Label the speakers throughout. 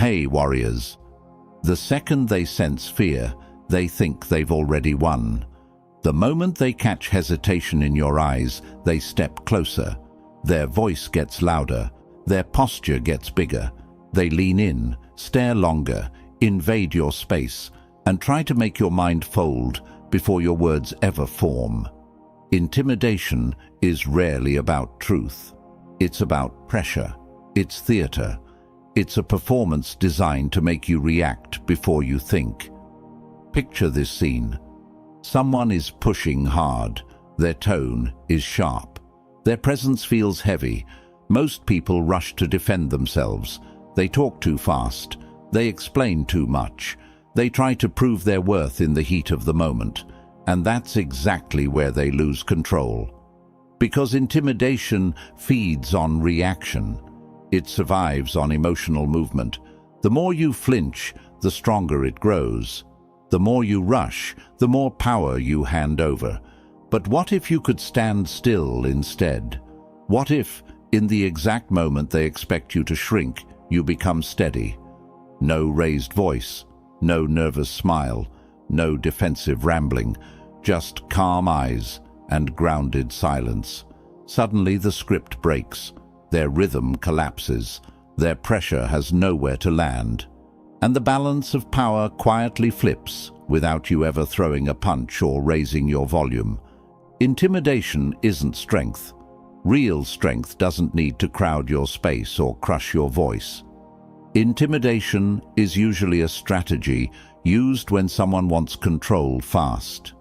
Speaker 1: Hey, warriors. The second they sense fear, they think they've already won. The moment they catch hesitation in your eyes, they step closer. Their voice gets louder. Their posture gets bigger. They lean in, stare longer, invade your space, and try to make your mind fold before your words ever form. Intimidation is rarely about truth. It's about pressure. It's theater. It's a performance designed to make you react before you think. Picture this scene. Someone is pushing hard. Their tone is sharp. Their presence feels heavy. Most people rush to defend themselves. They talk too fast. They explain too much. They try to prove their worth in the heat of the moment. And that's exactly where they lose control. Because intimidation feeds on reaction. It survives on emotional movement. The more you flinch, the stronger it grows. The more you rush, the more power you hand over. But what if you could stand still instead? What if, in the exact moment they expect you to shrink, you become steady? No raised voice, no nervous smile, no defensive rambling, just calm eyes and grounded silence. Suddenly the script breaks, their rhythm collapses, their pressure has nowhere to land, and the balance of power quietly flips without you ever throwing a punch or raising your volume. Intimidation isn't strength. Real strength doesn't need to crowd your space or crush your voice. Intimidation is usually a strategy used when someone wants control fast.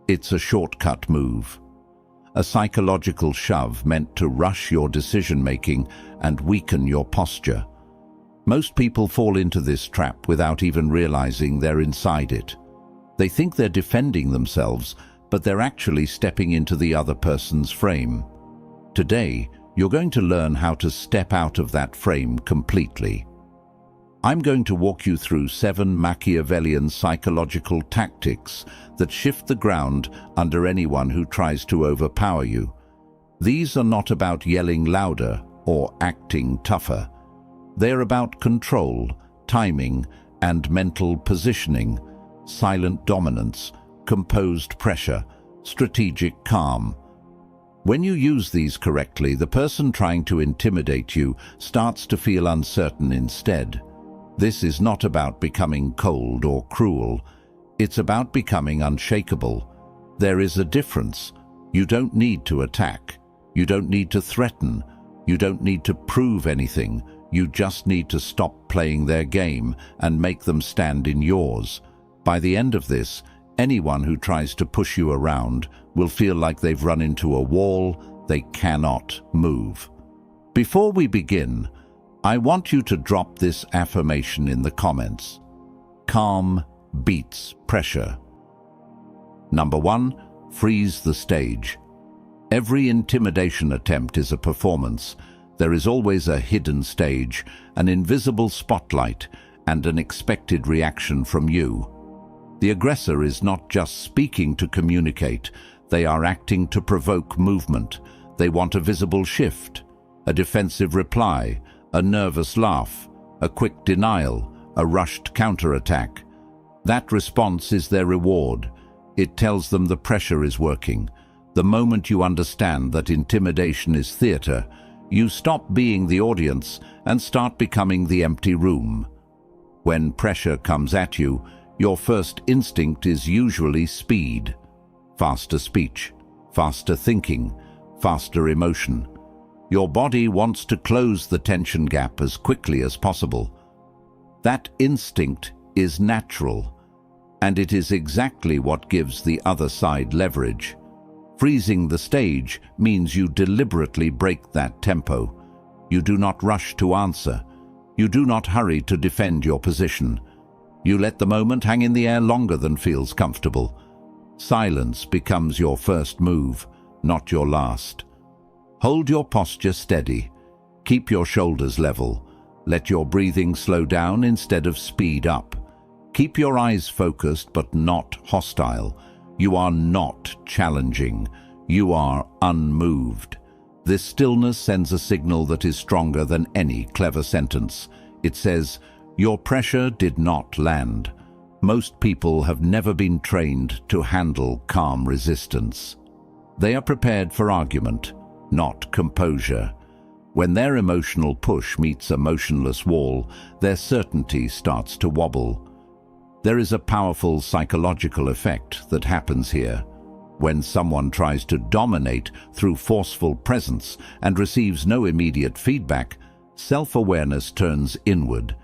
Speaker 1: It's a shortcut move, a psychological shove meant to rush your decision-making and weaken your posture. Most people fall into this trap without even realizing they're inside it. They think they're defending themselves, but they're actually stepping into the other person's frame. Today, you're going to learn how to step out of that frame completely. I'm going to walk you through 7 Machiavellian psychological tactics that shift the ground under anyone who tries to overpower you. These are not about yelling louder or acting tougher. They're about control, timing, and mental positioning, silent dominance, composed pressure, strategic calm. When you use these correctly, the person trying to intimidate you starts to feel uncertain instead. This is not about becoming cold or cruel. It's about becoming unshakable. There is a difference. You don't need to attack. You don't need to threaten. You don't need to prove anything. You just need to stop playing their game and make them stand in yours. By the end of this, anyone who tries to push you around will feel like they've run into a wall they cannot move. Before we begin, I want you to drop this affirmation in the comments. Calm beats pressure. Number 1, freeze the stage. Every intimidation attempt is a performance. There is always a hidden stage, an invisible spotlight, and an expected reaction from you. The aggressor is not just speaking to communicate. They are acting to provoke movement. They want a visible shift, a defensive reply, a nervous laugh, a quick denial, a rushed counterattack. That response is their reward. It tells them the pressure is working. The moment you understand that intimidation is theater, you stop being the audience and start becoming the empty room. When pressure comes at you, your first instinct is usually speed. Faster speech, faster thinking, faster emotion. Your body wants to close the tension gap as quickly as possible. That instinct is natural, and it is exactly what gives the other side leverage. Freezing the stage means you deliberately break that tempo. You do not rush to answer. You do not hurry to defend your position. You let the moment hang in the air longer than feels comfortable. Silence becomes your first move, not your last. Hold your posture steady. Keep your shoulders level. Let your breathing slow down instead of speed up. Keep your eyes focused but not hostile. You are not challenging. You are unmoved. This stillness sends a signal that is stronger than any clever sentence. It says, Your pressure did not land. Most people have never been trained to handle calm resistance. They are prepared for argument, not composure. When their emotional push meets a motionless wall, their certainty starts to wobble. There is a powerful psychological effect that happens here. When someone tries to dominate through forceful presence and receives no immediate feedback, self-awareness turns inward.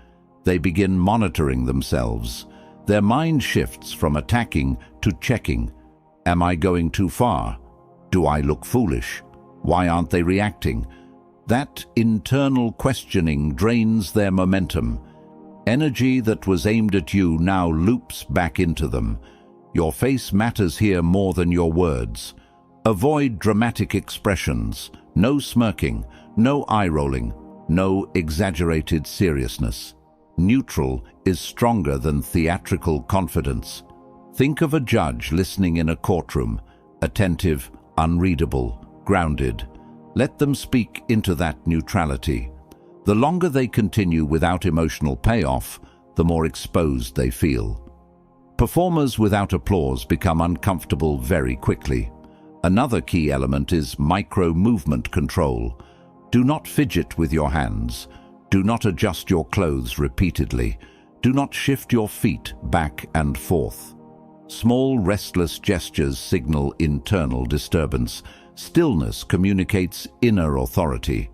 Speaker 1: They begin monitoring themselves. Their mind shifts from attacking to checking. Am I going too far? Do I look foolish? Why aren't they reacting? That internal questioning drains their momentum. Energy that was aimed at you now loops back into them. Your face matters here more than your words. Avoid dramatic expressions. No smirking, no eye-rolling, no exaggerated seriousness. Neutral is stronger than theatrical confidence. Think of a judge listening in a courtroom, attentive, unreadable, grounded. Let them speak into that neutrality. The longer they continue without emotional payoff, the more exposed they feel. Performers without applause become uncomfortable very quickly. Another key element is micro-movement control. Do not fidget with your hands. Do not adjust your clothes repeatedly. Do not shift your feet back and forth. Small, restless gestures signal internal disturbance. Stillness communicates inner authority.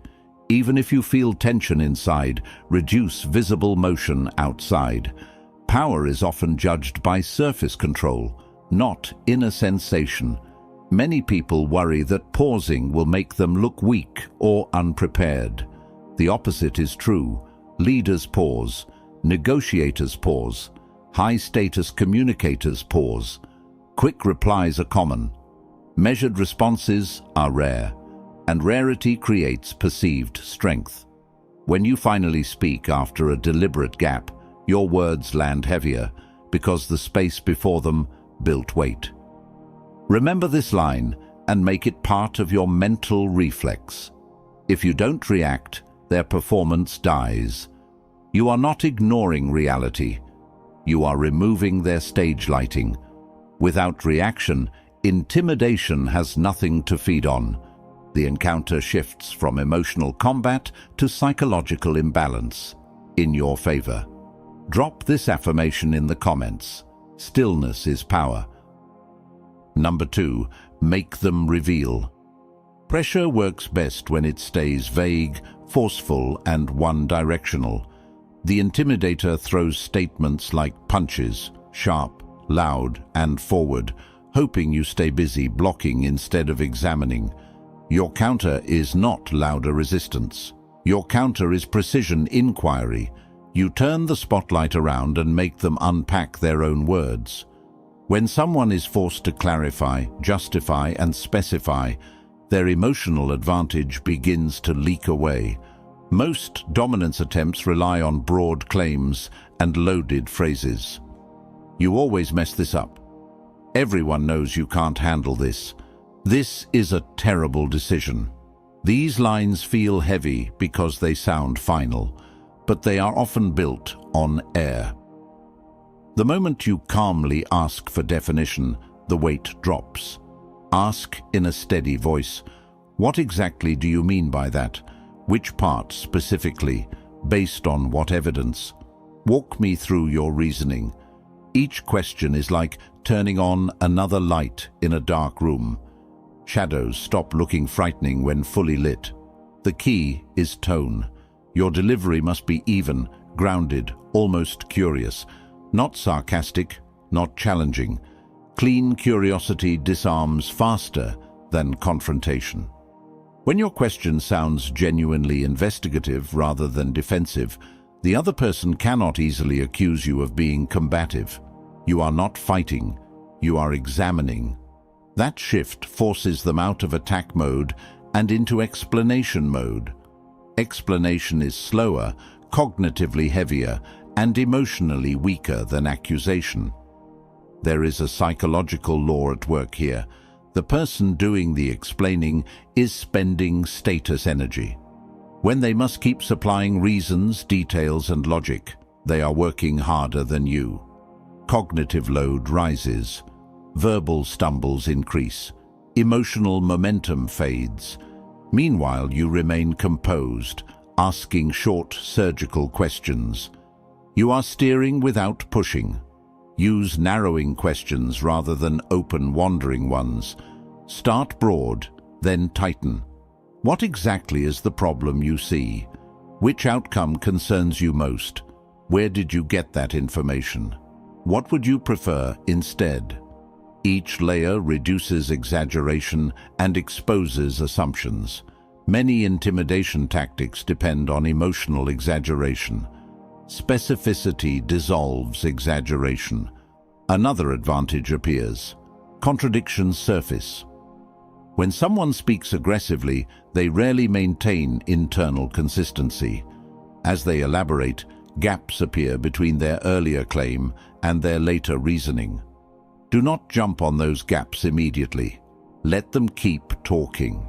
Speaker 1: Even if you feel tension inside, reduce visible motion outside. Power is often judged by surface control, not inner sensation. Many people worry that pausing will make them look weak or unprepared. The opposite is true. Leaders pause. Negotiators pause. High-status communicators pause. Quick replies are common. Measured responses are rare, and rarity creates perceived strength. When you finally speak after a deliberate gap, your words land heavier because the space before them built weight. Remember this line and make it part of your mental reflex. If you don't react, their performance dies. You are not ignoring reality. You are removing their stage lighting. Without reaction, intimidation has nothing to feed on. The encounter shifts from emotional combat to psychological imbalance. In your favor. Drop this affirmation in the comments. Stillness is power. Number 2, make them reveal. Pressure works best when it stays vague, forceful, and one-directional. The intimidator throws statements like punches, sharp, loud, and forward, hoping you stay busy blocking instead of examining. Your counter is not louder resistance. Your counter is precision inquiry. You turn the spotlight around and make them unpack their own words. When someone is forced to clarify, justify, and specify, their emotional advantage begins to leak away. Most dominance attempts rely on broad claims and loaded phrases. You always mess this up. Everyone knows you can't handle this. This is a terrible decision. These lines feel heavy because they sound final, but they are often built on air. The moment you calmly ask for definition, the weight drops. Ask in a steady voice, what exactly do you mean by that? Which part specifically? Based on what evidence? Walk me through your reasoning. Each question is like turning on another light in a dark room. Shadows stop looking frightening when fully lit. The key is tone. Your delivery must be even, grounded, almost curious. Not sarcastic, not challenging. Clean curiosity disarms faster than confrontation. When your question sounds genuinely investigative rather than defensive, the other person cannot easily accuse you of being combative. You are not fighting, you are examining. That shift forces them out of attack mode and into explanation mode. Explanation is slower, cognitively heavier, and emotionally weaker than accusation. There is a psychological law at work here. The person doing the explaining is spending status energy. When they must keep supplying reasons, details, and logic, they are working harder than you. Cognitive load rises. Verbal stumbles increase. Emotional momentum fades. Meanwhile, you remain composed, asking short, surgical questions. You are steering without pushing. Use narrowing questions rather than open, wandering ones. Start broad, then tighten. What exactly is the problem you see? Which outcome concerns you most? Where did you get that information? What would you prefer instead? Each layer reduces exaggeration and exposes assumptions. Many intimidation tactics depend on emotional exaggeration. Specificity dissolves exaggeration. Another advantage appears. Contradictions surface. When someone speaks aggressively, they rarely maintain internal consistency. As they elaborate, gaps appear between their earlier claim and their later reasoning. Do not jump on those gaps immediately. Let them keep talking.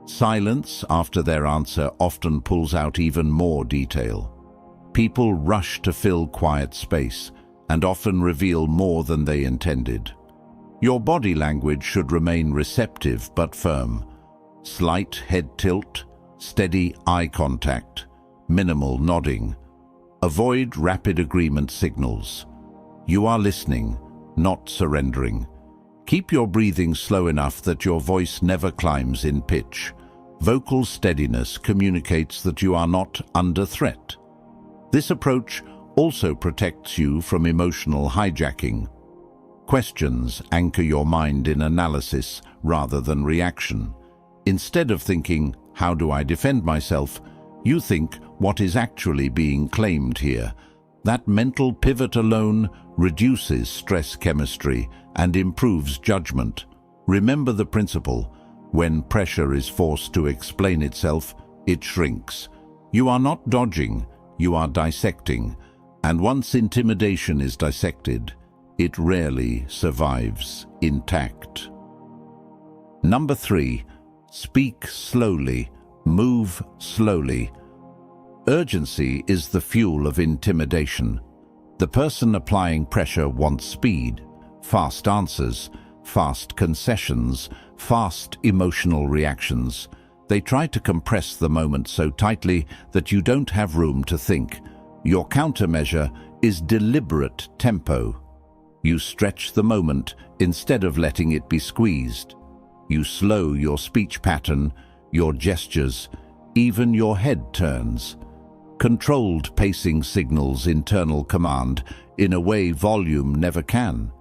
Speaker 1: Silence after their answer often pulls out even more detail. People rush to fill quiet space and often reveal more than they intended. Your body language should remain receptive but firm. Slight head tilt, steady eye contact, minimal nodding. Avoid rapid agreement signals. You are listening, not surrendering. Keep your breathing slow enough that your voice never climbs in pitch. Vocal steadiness communicates that you are not under threat. This approach also protects you from emotional hijacking. Questions anchor your mind in analysis rather than reaction. Instead of thinking, "How do I defend myself?" you think, "What is actually being claimed here?" That mental pivot alone reduces stress chemistry and improves judgment. Remember the principle: when pressure is forced to explain itself, it shrinks. You are not dodging, you are dissecting. And once intimidation is dissected, it rarely survives intact. Number 3, speak slowly, move slowly. Urgency is the fuel of intimidation. The person applying pressure wants speed, fast answers, fast concessions, fast emotional reactions. They try to compress the moment so tightly that you don't have room to think. Your countermeasure is deliberate tempo. You stretch the moment instead of letting it be squeezed. You slow your speech pattern, your gestures, even your head turns. Controlled pacing signals internal command in a way volume never can.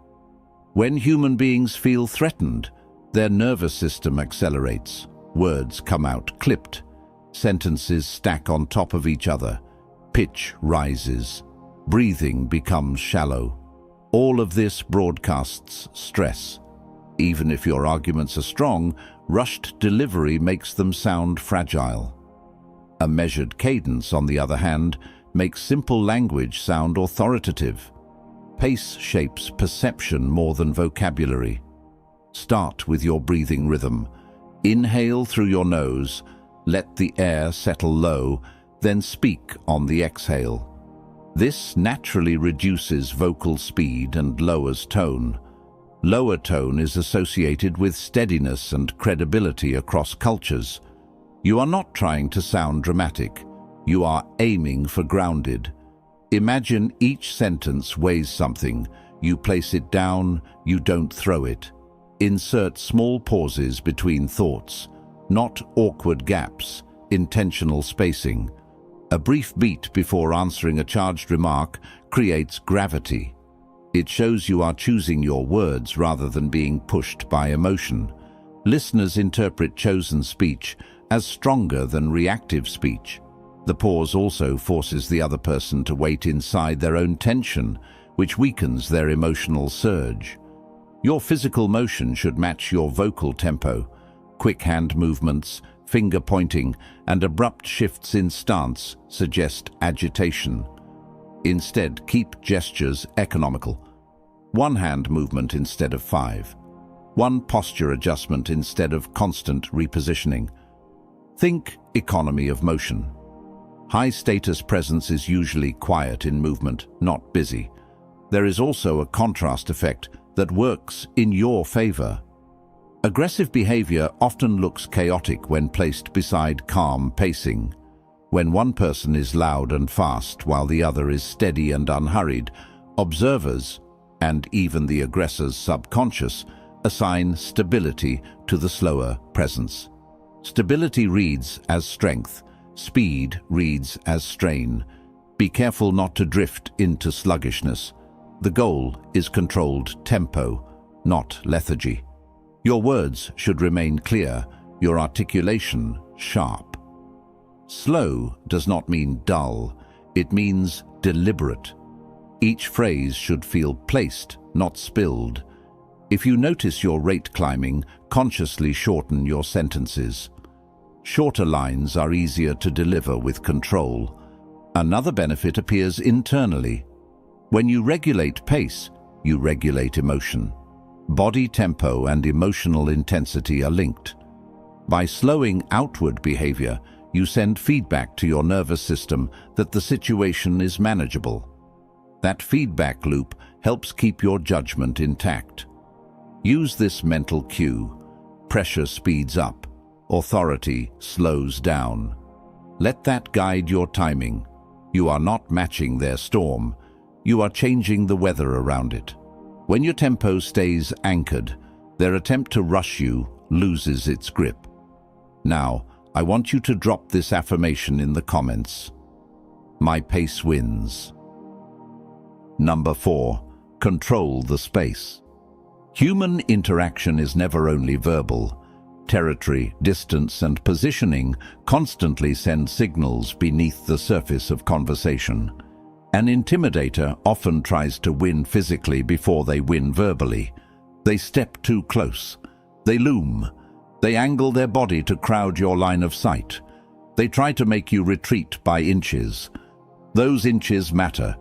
Speaker 1: When human beings feel threatened, their nervous system accelerates. Words come out clipped. Sentences stack on top of each other. Pitch rises. Breathing becomes shallow. All of this broadcasts stress. Even if your arguments are strong, rushed delivery makes them sound fragile. A measured cadence, on the other hand, makes simple language sound authoritative. Pace shapes perception more than vocabulary. Start with your breathing rhythm. Inhale through your nose, let the air settle low, then speak on the exhale. This naturally reduces vocal speed and lowers tone. Lower tone is associated with steadiness and credibility across cultures. You are not trying to sound dramatic. You are aiming for grounded. Imagine each sentence weighs something. You place it down, you don't throw it. Insert small pauses between thoughts, not awkward gaps, intentional spacing. A brief beat before answering a charged remark creates gravity. It shows you are choosing your words rather than being pushed by emotion. Listeners interpret chosen speech as stronger than reactive speech. The pause also forces the other person to wait inside their own tension, which weakens their emotional surge. Your physical motion should match your vocal tempo. Quick hand movements, finger pointing, and abrupt shifts in stance suggest agitation. Instead, keep gestures economical. One hand movement instead of 5. One posture adjustment instead of constant repositioning. Think economy of motion. High-status presence is usually quiet in movement, not busy. There is also a contrast effect that works in your favor. Aggressive behavior often looks chaotic when placed beside calm pacing. When one person is loud and fast while the other is steady and unhurried, observers, and even the aggressor's subconscious, assign stability to the slower presence. Stability reads as strength. Speed reads as strain. Be careful not to drift into sluggishness. The goal is controlled tempo, not lethargy. Your words should remain clear, your articulation sharp. Slow does not mean dull, it means deliberate. Each phrase should feel placed, not spilled. If you notice your rate climbing, consciously shorten your sentences. Shorter lines are easier to deliver with control. Another benefit appears internally. When you regulate pace, you regulate emotion. Body tempo and emotional intensity are linked. By slowing outward behavior, you send feedback to your nervous system that the situation is manageable. That feedback loop helps keep your judgment intact. Use this mental cue. Pressure speeds up. Authority slows down. Let that guide your timing. You are not matching their storm. You are changing the weather around it. When your tempo stays anchored, their attempt to rush you loses its grip. Now, I want you to drop this affirmation in the comments. My pace wins. Number 4. Control the space. Human interaction is never only verbal. Territory, distance, and positioning constantly send signals beneath the surface of conversation. An intimidator often tries to win physically before they win verbally. They step too close. They loom. They angle their body to crowd your line of sight. They try to make you retreat by inches. Those inches matter.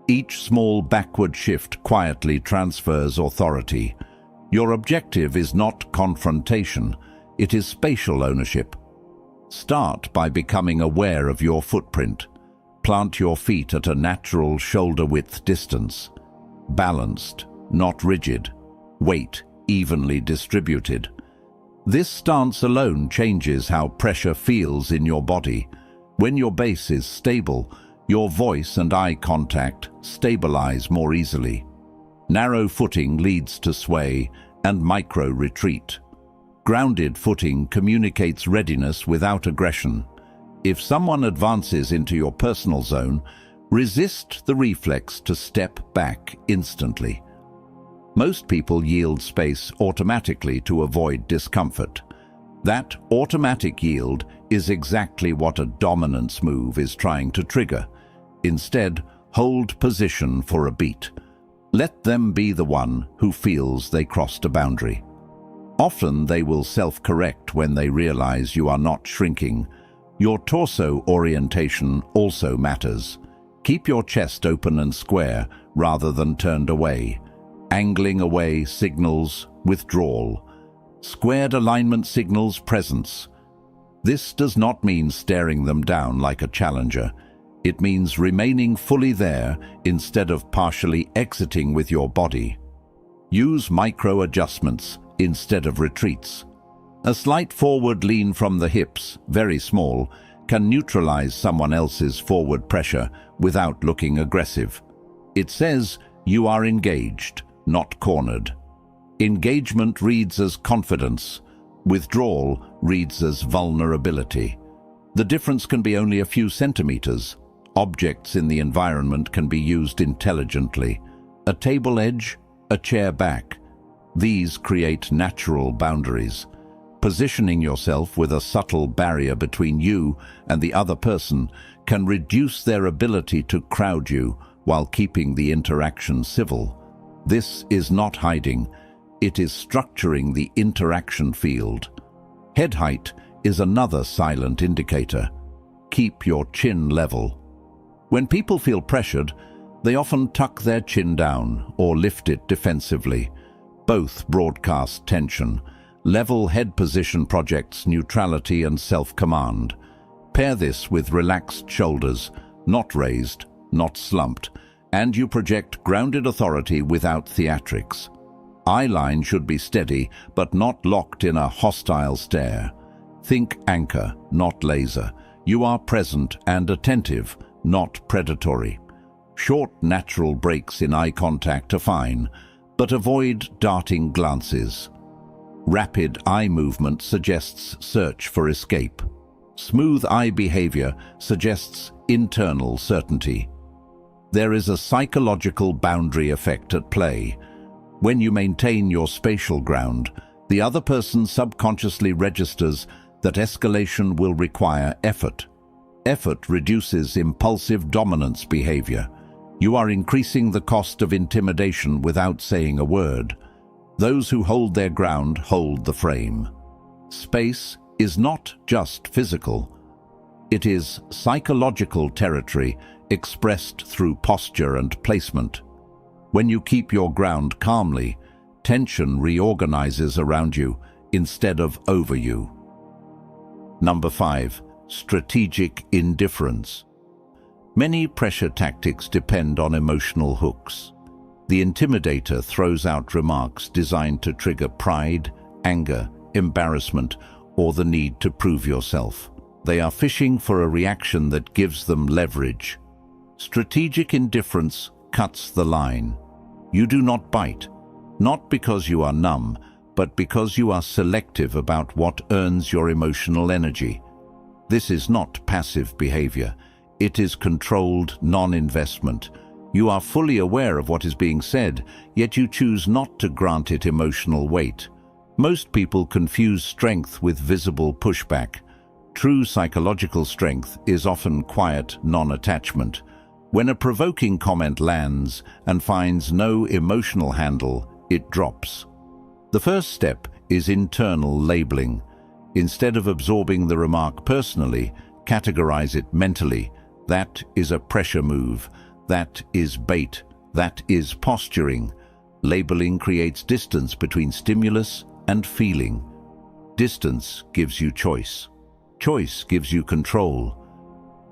Speaker 1: Each small backward shift quietly transfers authority. Your objective is not confrontation. It is spatial ownership. Start by becoming aware of your footprint. Plant your feet at a natural shoulder-width distance. Balanced, not rigid. Weight evenly distributed. This stance alone changes how pressure feels in your body. When your base is stable, your voice and eye contact stabilize more easily. Narrow footing leads to sway and micro-retreat. Grounded footing communicates readiness without aggression. If someone advances into your personal zone, resist the reflex to step back instantly. Most people yield space automatically to avoid discomfort. That automatic yield is exactly what a dominance move is trying to trigger. Instead, hold position for a beat. Let them be the one who feels they crossed a boundary. Often they will self-correct when they realize you are not shrinking. Your torso orientation also matters. Keep your chest open and square rather than turned away. Angling away signals withdrawal. Squared alignment signals presence. This does not mean staring them down like a challenger. It means remaining fully there instead of partially exiting with your body. Use micro-adjustments instead of retreats. A slight forward lean from the hips, very small, can neutralize someone else's forward pressure without looking aggressive. It says you are engaged, not cornered. Engagement reads as confidence. Withdrawal reads as vulnerability. The difference can be only a few centimeters. Objects in the environment can be used intelligently. A table edge, a chair back. These create natural boundaries. Positioning yourself with a subtle barrier between you and the other person can reduce their ability to crowd you while keeping the interaction civil. This is not hiding. It is structuring the interaction field. Head height is another silent indicator. Keep your chin level. When people feel pressured, they often tuck their chin down or lift it defensively. Both broadcast tension. Level head position projects neutrality and self-command. Pair this with relaxed shoulders, not raised, not slumped, and you project grounded authority without theatrics. Eye line should be steady, but not locked in a hostile stare. Think anchor, not laser. You are present and attentive, not predatory. Short, natural breaks in eye contact are fine, but avoid darting glances. Rapid eye movement suggests search for escape. Smooth eye behavior suggests internal certainty. There is a psychological boundary effect at play. When you maintain your spatial ground, the other person subconsciously registers that escalation will require effort. Effort reduces impulsive dominance behavior. You are increasing the cost of intimidation without saying a word. Those who hold their ground hold the frame. Space is not just physical. It is psychological territory expressed through posture and placement. When you keep your ground calmly, tension reorganizes around you instead of over you. Number 5. Strategic indifference. Many pressure tactics depend on emotional hooks. The intimidator throws out remarks designed to trigger pride, anger, embarrassment, or the need to prove yourself. They are fishing for a reaction that gives them leverage. Strategic indifference cuts the line. You do not bite, not because you are numb, but because you are selective about what earns your emotional energy. This is not passive behavior. It is controlled non-investment. You are fully aware of what is being said, yet you choose not to grant it emotional weight. Most people confuse strength with visible pushback. True psychological strength is often quiet non-attachment. When a provoking comment lands and finds no emotional handle, it drops. The first step is internal labeling. Instead of absorbing the remark personally, categorize it mentally. That is a pressure move. That is bait. That is posturing. Labeling creates distance between stimulus and feeling. Distance gives you choice. Choice gives you control.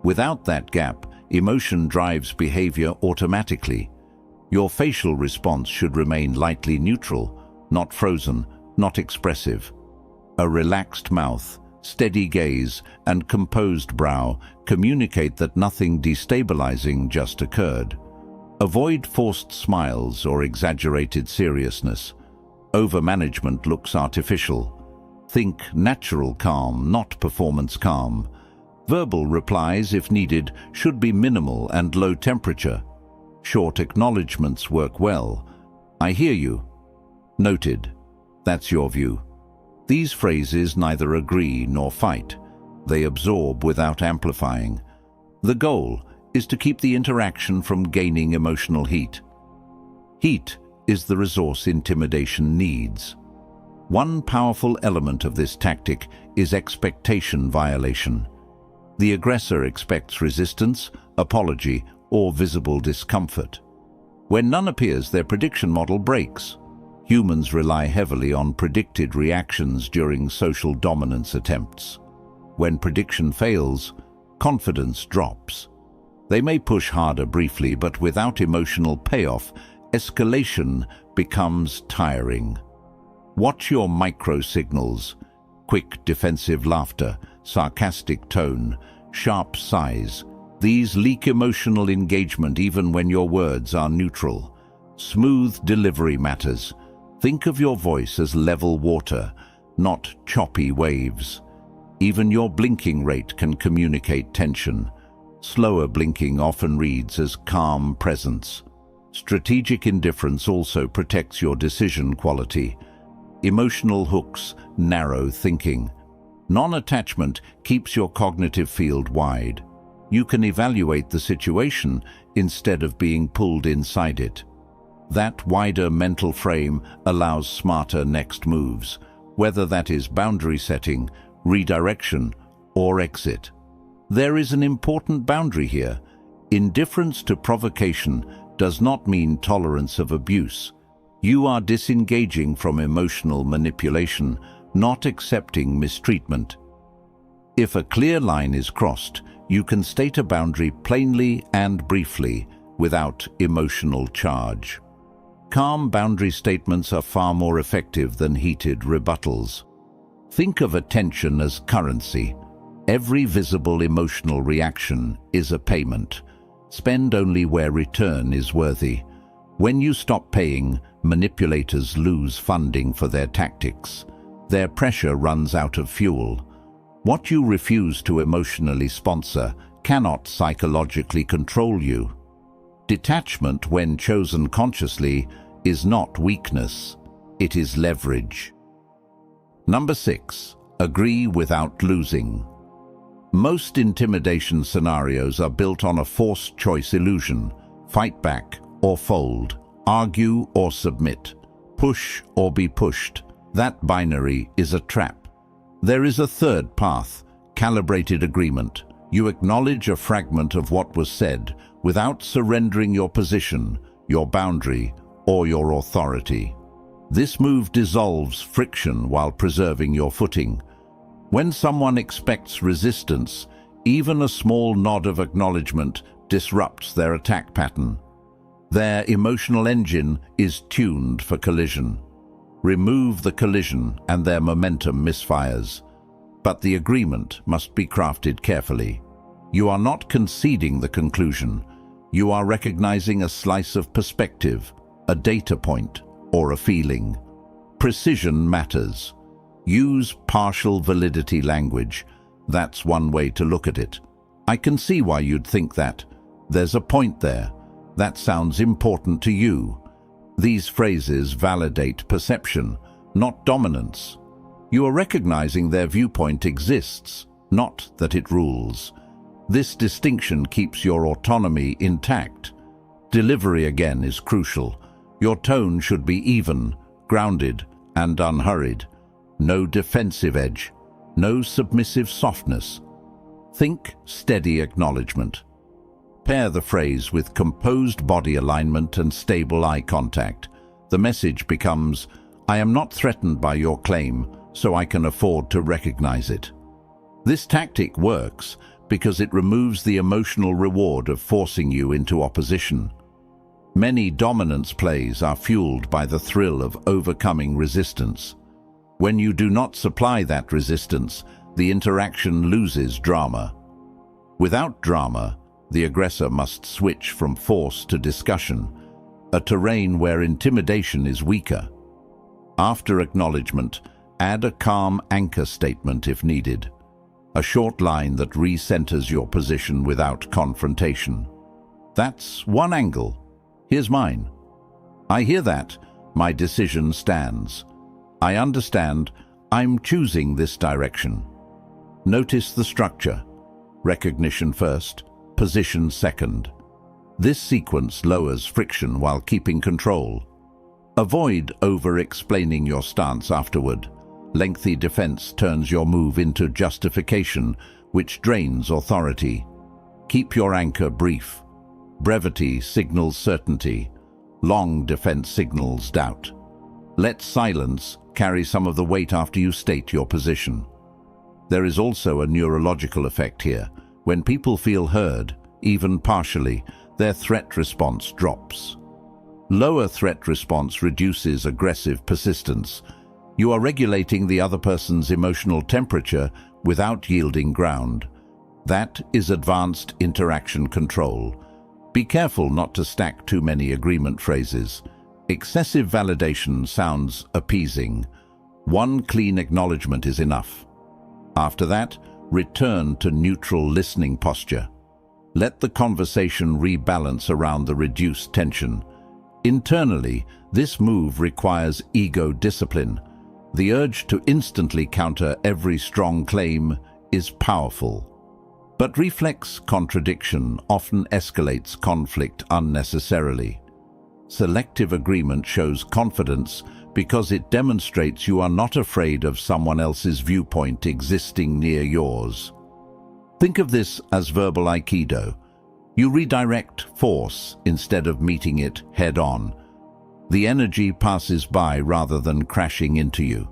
Speaker 1: Without that gap, emotion drives behavior automatically. Your facial response should remain lightly neutral, not frozen, not expressive. A relaxed mouth, steady gaze, and composed brow communicate that nothing destabilizing just occurred. Avoid forced smiles or exaggerated seriousness. Overmanagement looks artificial. Think natural calm, not performance calm. Verbal replies, if needed, should be minimal and low temperature. Short acknowledgements work well. I hear you. Noted. That's your view. These phrases neither agree nor fight. They absorb without amplifying. The goal is to keep the interaction from gaining emotional heat. Heat is the resource intimidation needs. One powerful element of this tactic is expectation violation. The aggressor expects resistance, apology, or visible discomfort. When none appears, their prediction model breaks. Humans rely heavily on predicted reactions during social dominance attempts. When prediction fails, confidence drops. They may push harder briefly, but without emotional payoff, escalation becomes tiring. Watch your micro-signals: quick defensive laughter, sarcastic tone, sharp sighs. These leak emotional engagement even when your words are neutral. Smooth delivery matters. Think of your voice as level water, not choppy waves. Even your blinking rate can communicate tension. Slower blinking often reads as calm presence. Strategic indifference also protects your decision quality. Emotional hooks narrow thinking. Non-attachment keeps your cognitive field wide. You can evaluate the situation instead of being pulled inside it. That wider mental frame allows smarter next moves, whether that is boundary setting, redirection, or exit. There is an important boundary here. Indifference to provocation does not mean tolerance of abuse. You are disengaging from emotional manipulation, not accepting mistreatment. If a clear line is crossed, you can state a boundary plainly and briefly, without emotional charge. Calm boundary statements are far more effective than heated rebuttals. Think of attention as currency. Every visible emotional reaction is a payment. Spend only where return is worthy. When you stop paying, manipulators lose funding for their tactics. Their pressure runs out of fuel. What you refuse to emotionally sponsor cannot psychologically control you. Detachment, when chosen consciously, is not weakness, it is leverage. Number 6. Agree without losing. Most intimidation scenarios are built on a forced choice illusion: fight back or fold, argue or submit, push or be pushed. That binary is a trap. There is a third path: calibrated agreement. You acknowledge a fragment of what was said without surrendering your position, your boundary, or your authority. This move dissolves friction while preserving your footing. When someone expects resistance, even a small nod of acknowledgement disrupts their attack pattern. Their emotional engine is tuned for collision. Remove the collision and their momentum misfires. But the agreement must be crafted carefully. You are not conceding the conclusion. You are recognizing a slice of perspective, a data point, or a feeling. Precision matters. Use partial validity language. That's one way to look at it. I can see why you'd think that. There's a point there. That sounds important to you. These phrases validate perception, not dominance. You are recognizing their viewpoint exists, not that it rules. This distinction keeps your autonomy intact. Delivery again is crucial. Your tone should be even, grounded, and unhurried. No defensive edge, no submissive softness. Think steady acknowledgement. Pair the phrase with composed body alignment and stable eye contact. The message becomes, "I am not threatened by your claim, so I can afford to recognize it." This tactic works because it removes the emotional reward of forcing you into opposition. Many dominance plays are fueled by the thrill of overcoming resistance. When you do not supply that resistance, the interaction loses drama. Without drama, the aggressor must switch from force to discussion, a terrain where intimidation is weaker. After acknowledgement, add a calm anchor statement if needed, a short line that recenters your position without confrontation. "That's one angle. Here's mine. I hear that. My decision stands. I understand. I'm choosing this direction." Notice the structure. Recognition first, position second. This sequence lowers friction while keeping control. Avoid over-explaining your stance afterward. Lengthy defense turns your move into justification, which drains authority. Keep your anchor brief. Brevity signals certainty. Long defense signals doubt. Let silence carry some of the weight after you state your position. There is also a neurological effect here. When people feel heard, even partially, their threat response drops. Lower threat response reduces aggressive persistence. You are regulating the other person's emotional temperature without yielding ground. That is advanced interaction control. Be careful not to stack too many agreement phrases. Excessive validation sounds appeasing. One clean acknowledgement is enough. After that, return to neutral listening posture. Let the conversation rebalance around the reduced tension. Internally, this move requires ego discipline. The urge to instantly counter every strong claim is powerful. But reflex contradiction often escalates conflict unnecessarily. Selective agreement shows confidence because it demonstrates you are not afraid of someone else's viewpoint existing near yours. Think of this as verbal aikido. You redirect force instead of meeting it head-on. The energy passes by rather than crashing into you.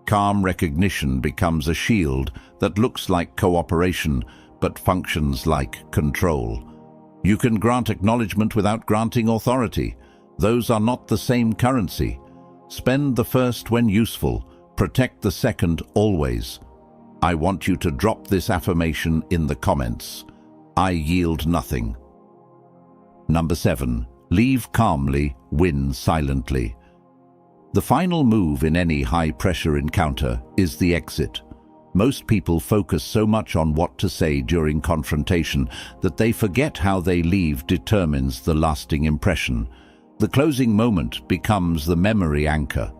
Speaker 1: Calm recognition becomes a shield that looks like cooperation but functions like control. You can grant acknowledgement without granting authority. Those are not the same currency. Spend the first when useful, protect the second always. I want you to drop this affirmation in the comments. I yield nothing. Number 7. Leave calmly, win silently. The final move in any high-pressure encounter is the exit. Most people focus so much on what to say during confrontation that they forget how they leave determines the lasting impression. The closing moment becomes the memory anchor.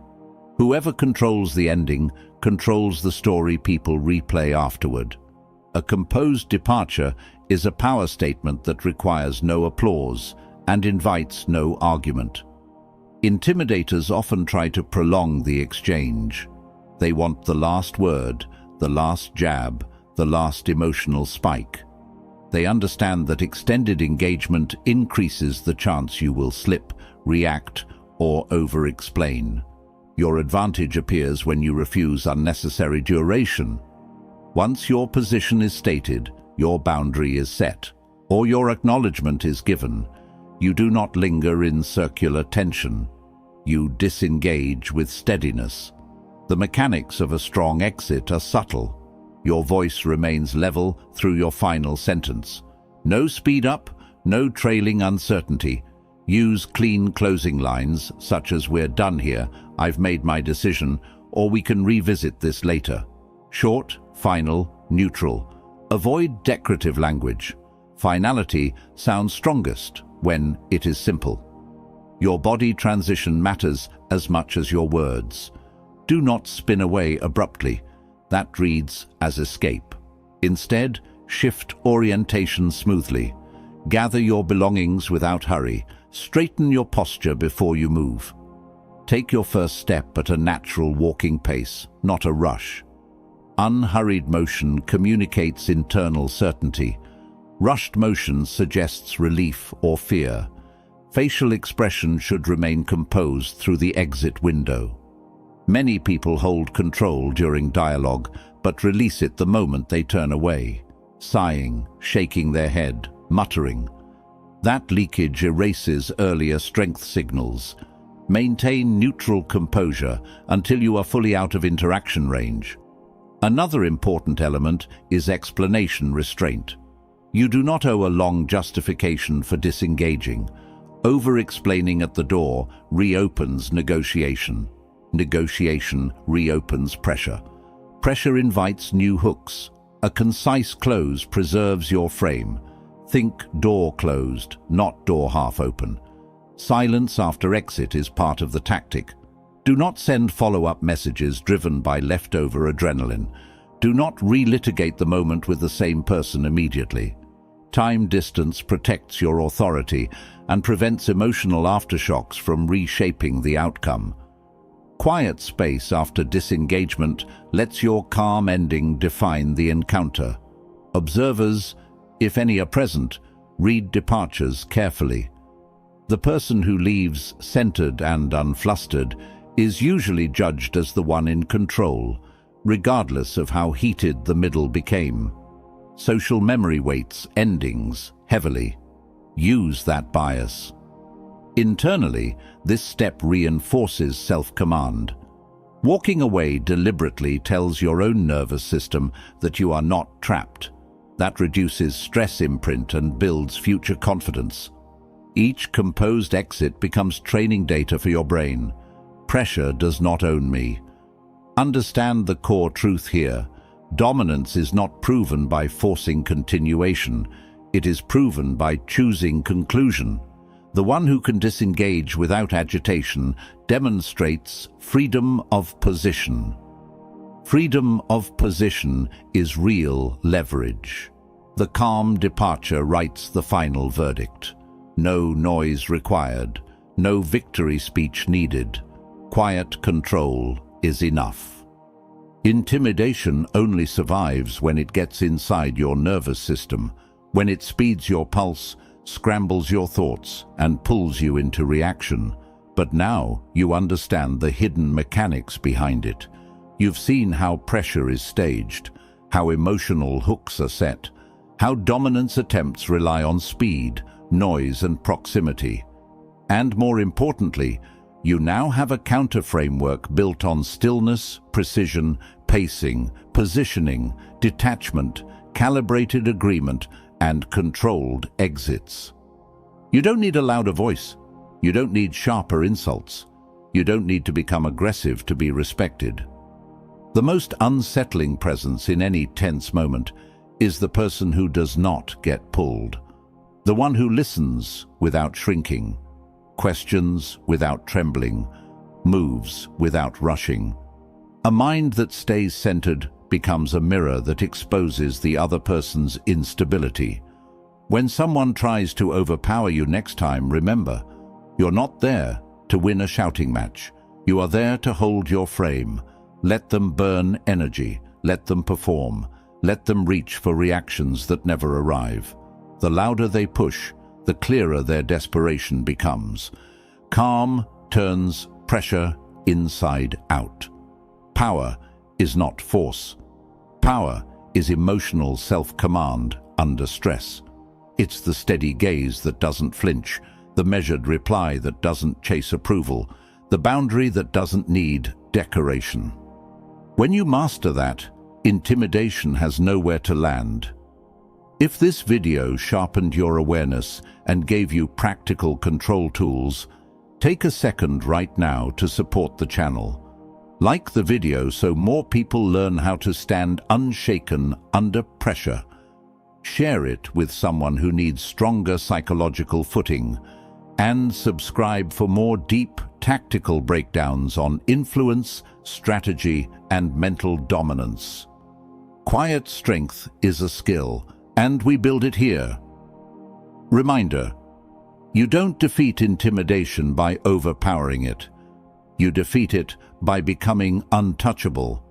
Speaker 1: Whoever controls the ending controls the story people replay afterward. A composed departure is a power statement that requires no applause and invites no argument. Intimidators often try to prolong the exchange. They want the last word, the last jab, the last emotional spike. They understand that extended engagement increases the chance you will slip, react, or over-explain. Your advantage appears when you refuse unnecessary duration. Once your position is stated, your boundary is set, or your acknowledgement is given. You do not linger in circular tension. You disengage with steadiness. The mechanics of a strong exit are subtle. Your voice remains level through your final sentence. No speed up, no trailing uncertainty. Use clean closing lines, such as "We're done here, I've made my decision," or "We can revisit this later." Short, final, neutral. Avoid decorative language. Finality sounds strongest when it is simple. Your body transition matters as much as your words. Do not spin away abruptly. That reads as escape. Instead, shift orientation smoothly. Gather your belongings without hurry. Straighten your posture before you move. Take your first step at a natural walking pace, not a rush. Unhurried motion communicates internal certainty. Rushed motion suggests relief or fear. Facial expression should remain composed through the exit window. Many people hold control during dialogue, but release it the moment they turn away, sighing, shaking their head, muttering. That leakage erases earlier strength signals. Maintain neutral composure until you are fully out of interaction range. Another important element is explanation restraint. You do not owe a long justification for disengaging. Over-explaining at the door reopens negotiation. Negotiation reopens pressure. Pressure invites new hooks. A concise close preserves your frame. Think door closed, not door half open. Silence after exit is part of the tactic. Do not send follow-up messages driven by leftover adrenaline. Do not relitigate the moment with the same person immediately. Time distance protects your authority and prevents emotional aftershocks from reshaping the outcome. Quiet space after disengagement lets your calm ending define the encounter. Observers, if any are present, read departures carefully. The person who leaves centered and unflustered is usually judged as the one in control, regardless of how heated the middle became. Social memory weights endings heavily. Use that bias. Internally, this step reinforces self-command. Walking away deliberately tells your own nervous system that you are not trapped. That reduces stress imprint and builds future confidence. Each composed exit becomes training data for your brain. Pressure does not own me. Understand the core truth here. Dominance is not proven by forcing continuation. It is proven by choosing conclusion. The one who can disengage without agitation demonstrates freedom of position. Freedom of position is real leverage. The calm departure writes the final verdict. No noise required, no victory speech needed. Quiet control is enough. Intimidation only survives when it gets inside your nervous system, when it speeds your pulse, scrambles your thoughts, and pulls you into reaction. But now you understand the hidden mechanics behind it. You've seen how pressure is staged, how emotional hooks are set, how dominance attempts rely on speed, noise, and proximity. And more importantly, you now have a counter-framework built on stillness, precision, pacing, positioning, detachment, calibrated agreement, and controlled exits. You don't need a louder voice. You don't need sharper insults. You don't need to become aggressive to be respected. The most unsettling presence in any tense moment is the person who does not get pulled. The one who listens without shrinking, questions without trembling, moves without rushing. A mind that stays centered becomes a mirror that exposes the other person's instability. When someone tries to overpower you next time, remember, you're not there to win a shouting match. You are there to hold your frame. Let them burn energy. Let them perform. Let them reach for reactions that never arrive. The louder they push, the clearer their desperation becomes. Calm turns pressure inside out. Power is not force. Power is emotional self-command under stress. It's the steady gaze that doesn't flinch, the measured reply that doesn't chase approval, the boundary that doesn't need decoration. When you master that, intimidation has nowhere to land. If this video sharpened your awareness and gave you practical control tools, take a second right now to support the channel. Like the video so more people learn how to stand unshaken under pressure. Share it with someone who needs stronger psychological footing, and subscribe for more deep, tactical breakdowns on influence, strategy, and mental dominance. Quiet strength is a skill, and we build it here. Reminder: you don't defeat intimidation by overpowering it. You defeat it by becoming untouchable.